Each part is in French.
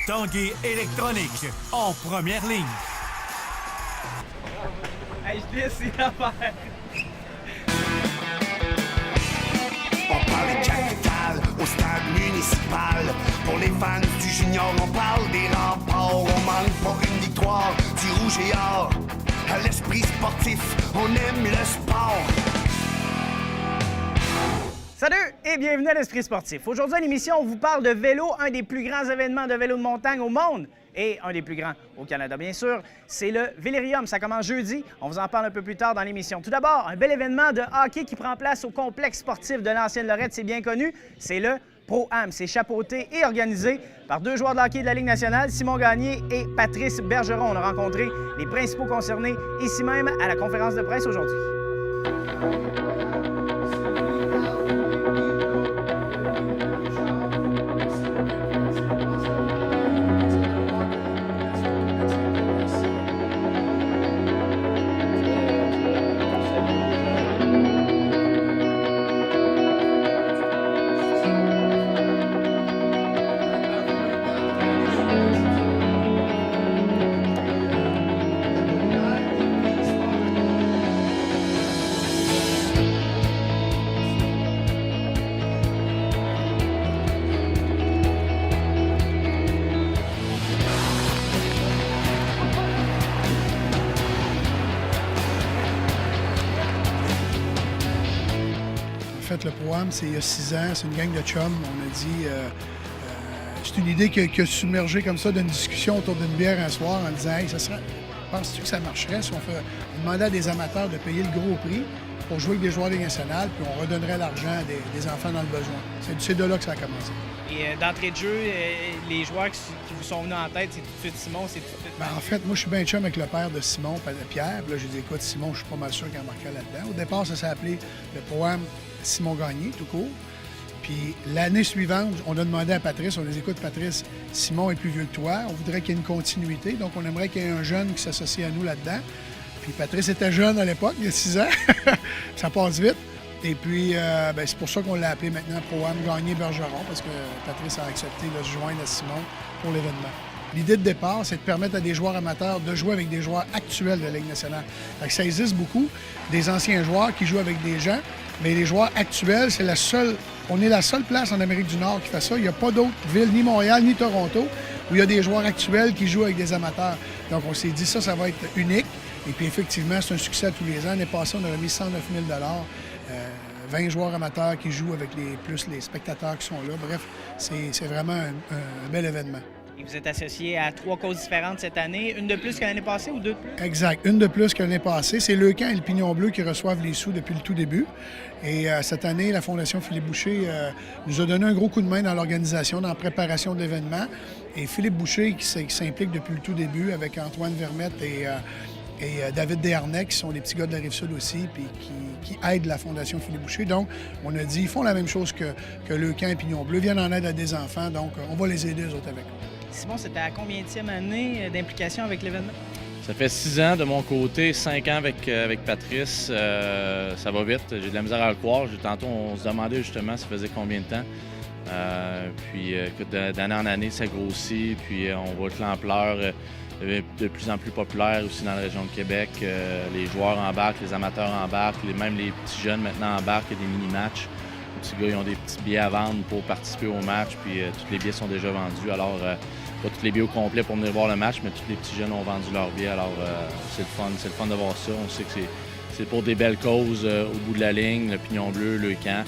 Tanguay électronique, en première ligne. Hey, je laisse une affaire. On parle de capitale au stade municipal. Pour les fans du junior, on parle des remparts. On manque pas une victoire du rouge et or. À l'esprit sportif, on aime le sport. Salut et bienvenue à l'Esprit sportif. Aujourd'hui à l'émission, on vous parle de vélo, un des plus grands événements de vélo de montagne au monde et un des plus grands au Canada, bien sûr. C'est le Vélérium. Ça commence jeudi. On vous en parle un peu plus tard dans l'émission. Tout d'abord, un bel événement de hockey qui prend place au complexe sportif de l'ancienne Lorette. C'est bien connu. C'est le Pro-Am. C'est chapeauté et organisé par deux joueurs de hockey de la Ligue nationale, Simon Gagné et Patrice Bergeron. On a rencontré les principaux concernés ici même à la conférence de presse aujourd'hui. En fait, le Pro-Am, c'est il y a 6 ans, c'est une gang de chums. On a dit, c'est une idée qui a submergé comme ça d'une discussion autour d'une bière un soir en disant, hey, penses-tu que ça marcherait si on demandait à des amateurs de payer le gros prix pour jouer avec des joueurs de Ligue nationale, puis on redonnerait l'argent à des enfants dans le besoin. C'est de là que ça a commencé. Et d'entrée de jeu, les joueurs qui vous sont venus en tête, c'est tout de suite Simon, c'est tout de suite... En fait, moi, je suis bien chum avec le père de Simon, Pierre. Puis là, j'ai dit, écoute, Simon, je suis pas mal sûr qu'il a marqué là-dedans. Au départ, ça s'est appelé le Pro-Am Simon Gagné, tout court. Puis l'année suivante, on a demandé à Patrice, on a dit, écoute, Patrice, Simon est plus vieux que toi, on voudrait qu'il y ait une continuité, donc on aimerait qu'il y ait un jeune qui s'associe à nous là-dedans. Puis Patrice était jeune à l'époque, il y a 6 ans, ça passe vite. Et puis, c'est pour ça qu'on l'a appelé maintenant Pro-Am Gagné Bergeron, parce que Patrice a accepté de se joindre à Simon pour l'événement. L'idée de départ, c'est de permettre à des joueurs amateurs de jouer avec des joueurs actuels de la Ligue nationale. Fait que ça existe beaucoup, des anciens joueurs qui jouent avec des gens, mais les joueurs actuels, on est la seule place en Amérique du Nord qui fait ça. Il n'y a pas d'autre ville, ni Montréal, ni Toronto, où il y a des joueurs actuels qui jouent avec des amateurs. Donc, on s'est dit ça va être unique. Et puis, effectivement, c'est un succès à tous les ans. L'année passée, on a remis 109 000 20 joueurs amateurs qui jouent avec les spectateurs qui sont là. Bref, c'est vraiment un bel événement. Et vous êtes associé à 3 causes différentes cette année. Une de plus que l'année passée ou 2 de plus? Exact. Une de plus que l'année passée. C'est Leucan et le Pignon Bleu qui reçoivent les sous depuis le tout début. Et cette année, la Fondation Philippe Boucher nous a donné un gros coup de main dans l'organisation, dans la préparation de l'événement. Et Philippe Boucher qui s'implique depuis le tout début avec Antoine Vermette et David Desharnais, qui sont des petits gars de la Rive-Sud aussi, puis qui aident la Fondation Philippe Boucher. Donc, on a dit, ils font la même chose que Leucan et Pignon Bleu, viennent en aide à des enfants, donc on va les aider, eux autres, avec eux. Simon, c'était à combienième année d'implication avec l'événement? Ça fait 6 ans de mon côté, 5 ans avec Patrice. Ça va vite, j'ai de la misère à le croire. Tantôt, on se demandait justement ça faisait combien de temps. Puis, écoute, d'année en année, ça grossit, puis on voit que l'ampleur de plus en plus populaire aussi dans la région de Québec. Les joueurs embarquent, les amateurs embarquent, même les petits jeunes maintenant embarquent, il y a des mini-matchs. Les petits gars, ils ont des petits billets à vendre pour participer au match, puis tous les billets sont déjà vendus. Alors, pas tous les billets au complet pour venir voir le match, mais tous les petits jeunes ont vendu leurs billets. Alors, c'est le fun de voir ça. On sait que c'est pour des belles causes au bout de la ligne, le Pignon Bleu, le Camp.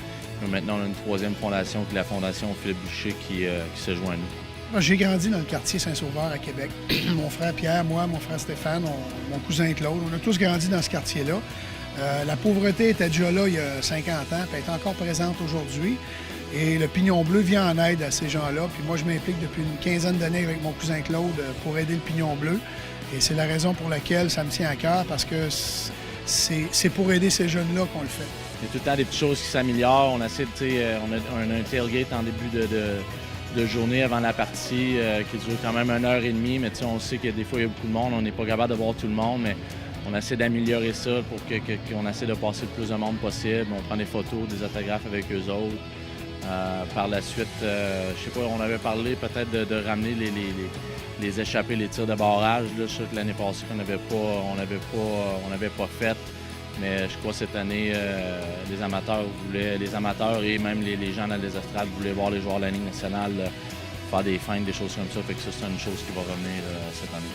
Maintenant, on a une 3e fondation, qui est la Fondation Philippe Boucher, qui se joint à nous. Moi, j'ai grandi dans le quartier Saint-Sauveur à Québec. Mon frère Pierre, moi, mon frère Stéphane, mon cousin Claude, on a tous grandi dans ce quartier-là. La pauvreté était déjà là il y a 50 ans, puis elle est encore présente aujourd'hui. Et le Pignon Bleu vient en aide à ces gens-là. Puis moi, je m'implique depuis une quinzaine d'années avec mon cousin Claude pour aider le Pignon Bleu. Et c'est la raison pour laquelle ça me tient à cœur, parce que c'est pour aider ces jeunes-là qu'on le fait. Il y a tout le temps des petites choses qui s'améliorent. On essaie on a un tailgate en début de journée avant la partie qui dure quand même 1h30. Mais on sait que des fois, il y a beaucoup de monde. On n'est pas capable de voir tout le monde, mais on essaie d'améliorer ça pour qu'on essaie de passer le plus de monde possible. On prend des photos, des autographes avec eux autres. Par la suite, je sais pas, on avait parlé peut-être de ramener les échappées, les tirs de barrage. Là, je sais que l'année passée qu'on n'avait pas fait. Mais je crois que cette année, les amateurs et même les gens dans les estrades voulaient voir les joueurs de la Ligue nationale faire des feintes, des choses comme ça. Fait que ça, c'est une chose qui va revenir cette année.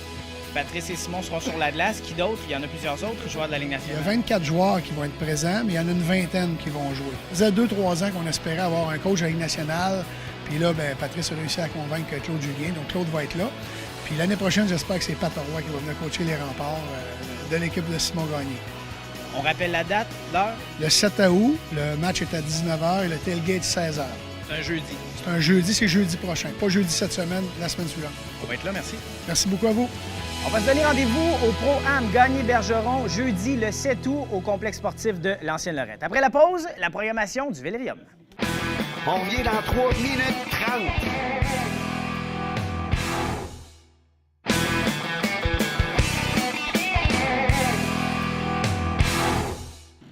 Patrice et Simon seront sur la glace. Qui d'autre? Il y en a plusieurs autres joueurs de la Ligue Il y nationale. a 24 joueurs qui vont être présents, mais il y en a une vingtaine qui vont jouer. Ça faisait 2-3 ans qu'on espérait avoir un coach à la Ligue nationale. Puis là, Patrice a réussi à convaincre Claude Julien. Donc, Claude va être là. Puis l'année prochaine, j'espère que c'est Pat Roy qui va venir coacher les remparts de l'équipe de Simon Gagné. On rappelle la date, l'heure? Le 7 août, le match est à 19h et le tailgate 16h. C'est un jeudi. C'est un jeudi, c'est jeudi prochain. Pas jeudi cette semaine, la semaine suivante. On va être là, merci. Merci beaucoup à vous. On va se donner rendez-vous au Pro-Am Gagné-Bergeron jeudi le 7 août au complexe sportif de l'Ancienne-Lorette. Après la pause, la programmation du Vélérium. On revient dans 3 minutes 30.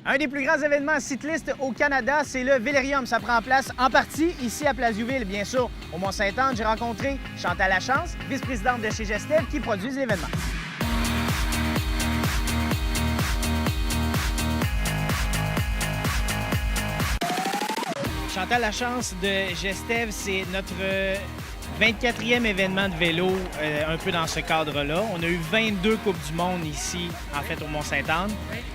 Un des plus grands événements cyclistes au Canada, c'est le Vélérium. Ça prend place en partie ici à Place-Vieuville, bien sûr. Au Mont-Saint-Anne, j'ai rencontré Chantal Lachance, vice-présidente de chez Gestev, qui produit l'événement. Chantal Lachance de Gestev, c'est notre 24e événement de vélo, un peu dans ce cadre-là. On a eu 22 Coupes du Monde ici, en fait, au Mont-Saint-Anne.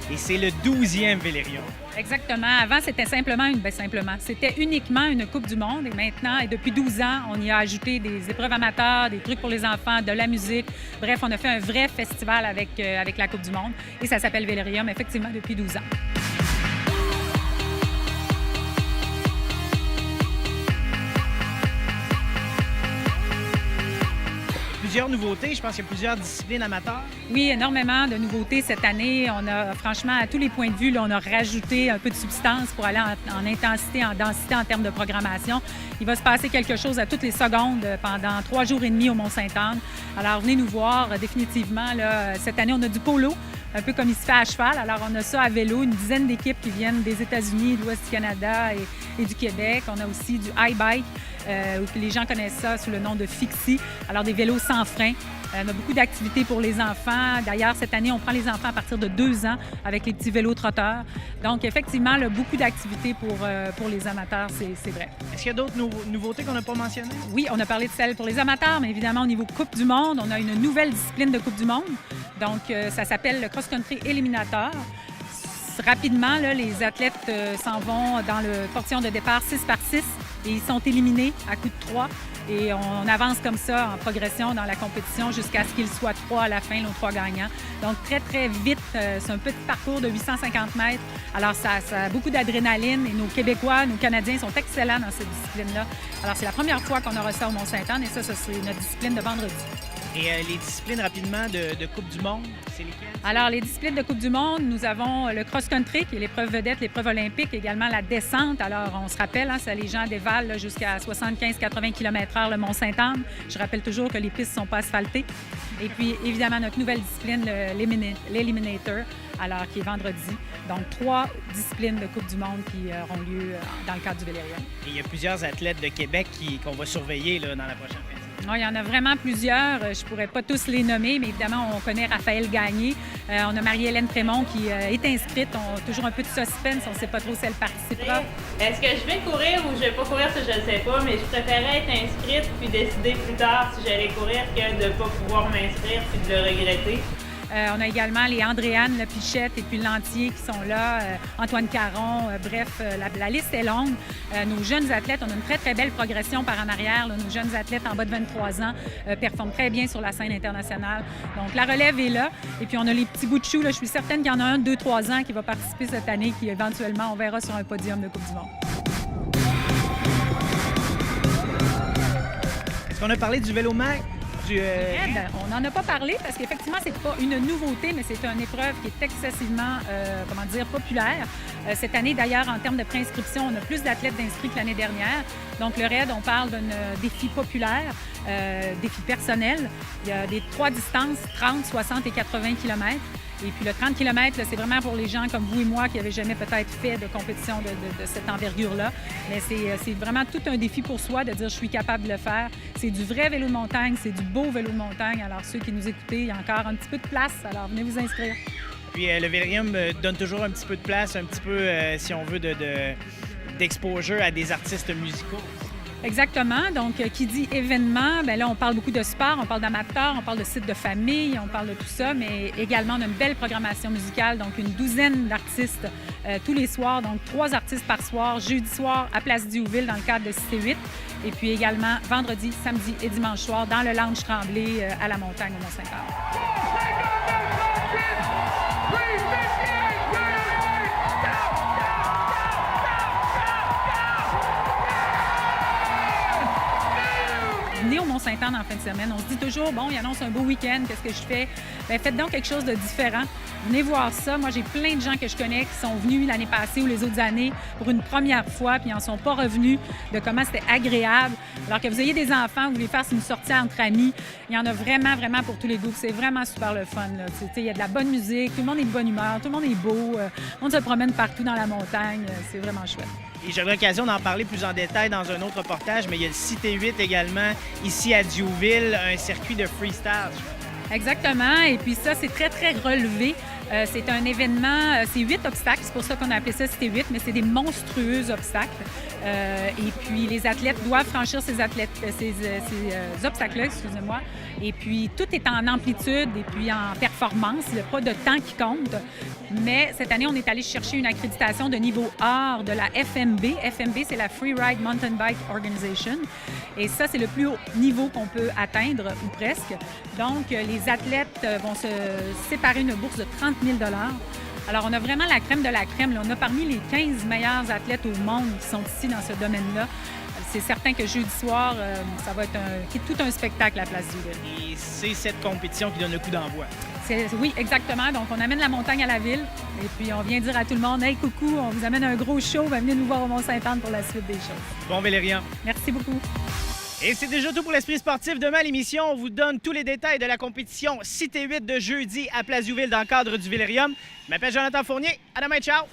Et c'est le 12e Vélérium. Exactement. Avant, c'était c'était uniquement une Coupe du Monde. Et maintenant, et depuis 12 ans, on y a ajouté des épreuves amateurs, des trucs pour les enfants, de la musique. Bref, on a fait un vrai festival avec la Coupe du Monde. Et ça s'appelle Vélérium, effectivement, depuis 12 ans. Plusieurs nouveautés. Je pense qu'il y a plusieurs disciplines amateurs. Oui, énormément de nouveautés cette année. On a, franchement, à tous les points de vue, là, on a rajouté un peu de substance pour aller en intensité, en densité en termes de programmation. Il va se passer quelque chose à toutes les secondes pendant 3 jours et demi au Mont-Saint-Anne. Alors, venez nous voir définitivement. Là, cette année, on a du polo, un peu comme il se fait à cheval. Alors, on a ça à vélo, une dizaine d'équipes qui viennent des États-Unis, de l'Ouest du Canada et du Québec. On a aussi du high bike. Les gens connaissent ça sous le nom de Fixie. Alors, des vélos sans frein. On a beaucoup d'activités pour les enfants. D'ailleurs, cette année, on prend les enfants à partir de 2 ans avec les petits vélos trotteurs. Donc, effectivement, là, beaucoup d'activités pour les amateurs, c'est vrai. Est-ce qu'il y a d'autres nouveautés qu'on n'a pas mentionnées? Oui, on a parlé de celles pour les amateurs, mais évidemment, au niveau Coupe du Monde, on a une nouvelle discipline de Coupe du Monde. Donc, ça s'appelle le cross-country éliminateur. Rapidement, là, les athlètes s'en vont dans le portillon de départ 6 par 6 et ils sont éliminés à coup de 3. Et on avance comme ça en progression dans la compétition jusqu'à ce qu'il soit 3 à la fin, nos 3 gagnants. Donc, très, très vite. C'est un petit parcours de 850 mètres. Alors, ça a beaucoup d'adrénaline et nos Québécois, nos Canadiens sont excellents dans cette discipline-là. Alors, c'est la première fois qu'on aura ça au Mont-Saint-Anne et ça c'est notre discipline de vendredi. Et les disciplines, rapidement, de Coupe du Monde, c'est lesquelles? Alors, les disciplines de Coupe du Monde, nous avons le cross-country, qui est l'épreuve vedette, l'épreuve olympique, également la descente. Alors, on se rappelle, ça, les gens dévalent jusqu'à 75-80 km/h le Mont-Saint-Anne. Je rappelle toujours que les pistes ne sont pas asphaltées. Et puis, évidemment, notre nouvelle discipline, l'Eliminator, alors qui est vendredi. Donc, 3 disciplines de Coupe du Monde qui auront lieu dans le cadre du Vélérium. Et il y a plusieurs athlètes de Québec qu'on va surveiller là, dans la prochaine fin de semaine. Il y en a vraiment plusieurs. Je ne pourrais pas tous les nommer, mais évidemment, on connaît Raphaël Gagné. On a Marie-Hélène Prémont qui est inscrite. On a toujours un peu de suspense. On ne sait pas trop si elle participera. Est-ce que je vais courir ou je vais pas courir, ça je ne sais pas, mais je préférais être inscrite puis décider plus tard si j'allais courir que de ne pas pouvoir m'inscrire puis de le regretter. On a également les Andréane, le Pichette et puis Lantier qui sont là, Antoine Caron, bref, la liste est longue. Nos jeunes athlètes, on a une très, très belle progression par en arrière. Là. Nos jeunes athlètes en bas de 23 ans performent très bien sur la scène internationale. Donc, la relève est là. Et puis, on a les petits bouts de chou. Là. Je suis certaine qu'il y en a un, 2-3 ans qui va participer cette année, qui éventuellement, on verra sur un podium de Coupe du Monde. Est-ce qu'on a parlé du Vélomac? On n'en a pas parlé parce qu'effectivement, c'est pas une nouveauté, mais c'est une épreuve qui est excessivement, populaire. Cette année, d'ailleurs, en termes de préinscription, on a plus d'athlètes d'inscrits que l'année dernière. Donc, le RAID, on parle d'un défi populaire, défi personnel. Il y a des 3 distances, 30, 60 et 80 km. Et puis le 30 km, c'est vraiment pour les gens comme vous et moi qui n'avaient jamais peut-être fait de compétition de cette envergure-là. Mais c'est vraiment tout un défi pour soi de dire je suis capable de le faire. C'est du vrai vélo de montagne, c'est du beau vélo de montagne. Alors ceux qui nous écoutez, il y a encore un petit peu de place. Alors venez vous inscrire. Puis le Vélérium donne toujours un petit peu de place, un petit peu, si on veut, d'exposure à des artistes musicaux. Exactement. Donc, qui dit événement, bien là, on parle beaucoup de sport, on parle d'amateurs, on parle de sites de famille, on parle de tout ça, mais également, on a une belle programmation musicale, donc une douzaine d'artistes tous les soirs, donc 3 artistes par soir, jeudi soir à Place Diouville dans le cadre de Cité 8, et puis également vendredi, samedi et dimanche soir dans le Lounge Tremblay à la montagne au Mont-Saint-Anne. Venez au Mont-Saint-Anne en fin de semaine. On se dit toujours, bon, il annonce un beau week-end, qu'est-ce que je fais? Bien, faites donc quelque chose de différent. Venez voir ça. Moi, j'ai plein de gens que je connais qui sont venus l'année passée ou les autres années pour une première fois, puis ils n'en sont pas revenus de comment c'était agréable. Alors que vous ayez des enfants, vous voulez faire une sortie entre amis, il y en a vraiment, vraiment pour tous les goûts. C'est vraiment super le fun. Il y a de la bonne musique, tout le monde est de bonne humeur, tout le monde est beau, on se promène partout dans la montagne. C'est vraiment chouette. Et j'aurai l'occasion d'en parler plus en détail dans un autre reportage, mais il y a le Cité 8 également, ici à Diouville, un circuit de freestyle. Exactement. Et puis ça, c'est très, très relevé. C'est un événement, c'est 8 obstacles, c'est pour ça qu'on a appelé ça Cité 8, mais c'est des monstrueux obstacles. Et puis les athlètes doivent franchir ces obstacles-là, excusez-moi. Et puis tout est en amplitude et puis en performance, il n'y a pas de temps qui compte. Mais cette année, on est allé chercher une accréditation de niveau or de la FMB. FMB, c'est la Free Ride Mountain Bike Organization. Et ça, c'est le plus haut niveau qu'on peut atteindre, ou presque. Donc, les athlètes vont se séparer une bourse de 30 000 $. Alors, on a vraiment la crème de la crème. Là. On a parmi les 15 meilleurs athlètes au monde qui sont ici dans ce domaine-là. C'est certain que jeudi soir, ça va être tout un spectacle à la Place Diouville. Et c'est cette compétition qui donne le coup d'envoi. Oui, exactement. Donc, on amène la montagne à la ville et puis on vient dire à tout le monde « Hey, coucou, on vous amène un gros show, venez nous voir au Mont-Saint-Anne pour la suite des choses. » Bon Vélérium. Merci beaucoup. Et c'est déjà tout pour l'Esprit sportif. Demain à l'émission, on vous donne tous les détails de la compétition Cité 8 de jeudi à Place Diouville dans le cadre du Vélérium. Je m'appelle Jonathan Fournier. À demain, ciao!